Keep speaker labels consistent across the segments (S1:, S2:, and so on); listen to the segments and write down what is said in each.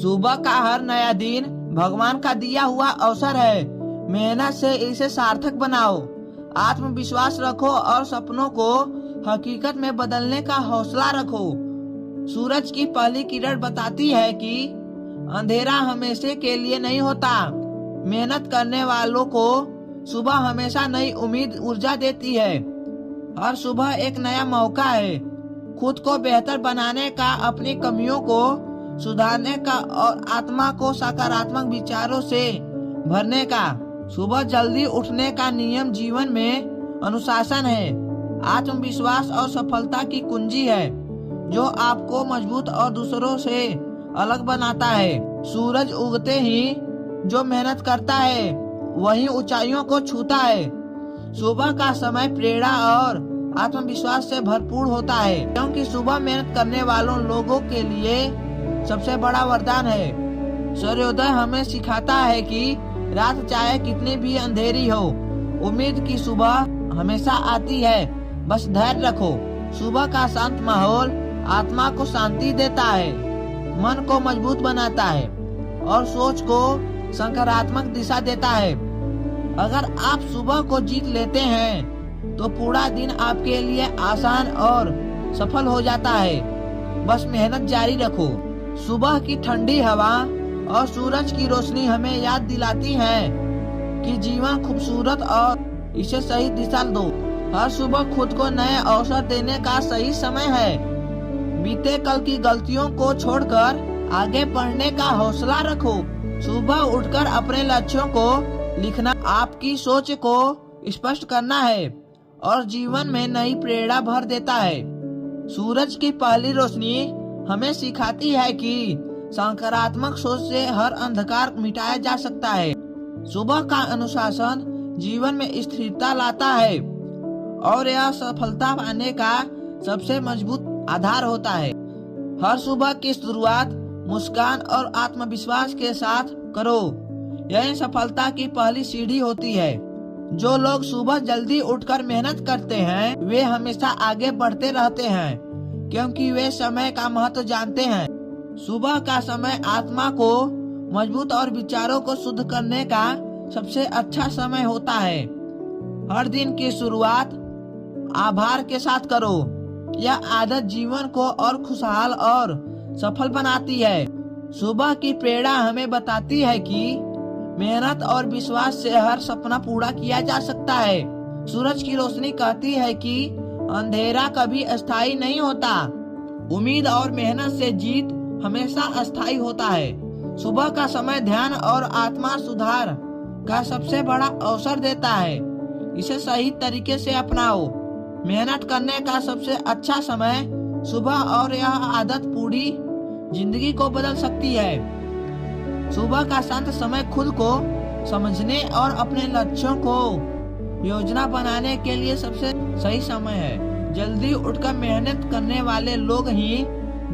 S1: सुबह का हर नया दिन भगवान का दिया हुआ अवसर है। मेहनत से इसे सार्थक बनाओ। आत्मविश्वास रखो और सपनों को हकीकत में बदलने का हौसला रखो। सूरज की पहली किरण बताती है कि अंधेरा हमेशा के लिए नहीं होता। मेहनत करने वालों को सुबह हमेशा नई उम्मीद ऊर्जा देती है। हर सुबह एक नया मौका है खुद को बेहतर बनाने का, अपनी कमियों को सुधारने का और आत्मा को सकारात्मक विचारों से भरने का। सुबह जल्दी उठने का नियम जीवन में अनुशासन है, आत्मविश्वास और सफलता की कुंजी है जो आपको मजबूत और दूसरों से अलग बनाता है। सूरज उगते ही जो मेहनत करता है वही ऊंचाइयों को छूता है। सुबह का समय प्रेरणा और आत्मविश्वास से भरपूर होता है, क्योंकि सुबह मेहनत करने वालों लोगों के लिए सबसे बड़ा वरदान है। सूर्योदय हमें सिखाता है कि रात चाहे कितनी भी अंधेरी हो, उम्मीद की सुबह हमेशा आती है। बस धैर्य रखो। सुबह का शांत माहौल आत्मा को शांति देता है, मन को मजबूत बनाता है और सोच को सकारात्मक दिशा देता है। अगर आप सुबह को जीत लेते हैं तो पूरा दिन आपके लिए आसान और सफल हो जाता है। बस मेहनत जारी रखो। सुबह की ठंडी हवा और सूरज की रोशनी हमें याद दिलाती है कि जीवन खूबसूरत और इसे सही दिशा दो। हर सुबह खुद को नए अवसर देने का सही समय है। बीते कल की गलतियों को छोड़कर आगे बढ़ने का हौसला रखो। सुबह उठकर अपने लक्ष्यों को लिखना आपकी सोच को स्पष्ट करना है और जीवन में नई प्रेरणा भर देता है। सूरज की पहली रोशनी हमें सिखाती है कि सकारात्मक सोच से हर अंधकार मिटाया जा सकता है। सुबह का अनुशासन जीवन में स्थिरता लाता है और यह सफलता पाने का सबसे मजबूत आधार होता है। हर सुबह की शुरुआत मुस्कान और आत्मविश्वास के साथ करो। यह सफलता की पहली सीढ़ी होती है। जो लोग सुबह जल्दी उठकर मेहनत करते हैं वे हमेशा आगे बढ़ते रहते हैं, क्योंकि वे समय का महत्व जानते हैं। सुबह का समय आत्मा को मजबूत और विचारों को शुद्ध करने का सबसे अच्छा समय होता है। हर दिन की शुरुआत आभार के साथ करो। यह आदत जीवन को और खुशहाल और सफल बनाती है। सुबह की प्रेरणा हमें बताती है कि मेहनत और विश्वास से हर सपना पूरा किया जा सकता है। सूरज की रोशनी कहती है कि अंधेरा कभी अस्थायी नहीं होता। उम्मीद और मेहनत से जीत हमेशा अस्थायी होता है। सुबह का समय ध्यान और आत्मा सुधार का सबसे बड़ा अवसर देता है। इसे सही तरीके से अपनाओ। मेहनत करने का सबसे अच्छा समय सुबह और यह आदत पूरी जिंदगी को बदल सकती है। सुबह का शांत समय खुद को समझने और अपने लक्ष्यों को योजना बनाने के लिए सबसे सही समय है। जल्दी उठकर मेहनत करने वाले लोग ही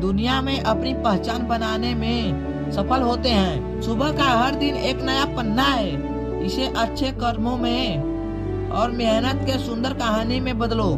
S1: दुनिया में अपनी पहचान बनाने में सफल होते हैं। सुबह का हर दिन एक नया पन्ना है। इसे अच्छे कर्मों में और मेहनत के सुंदर कहानी में बदलो।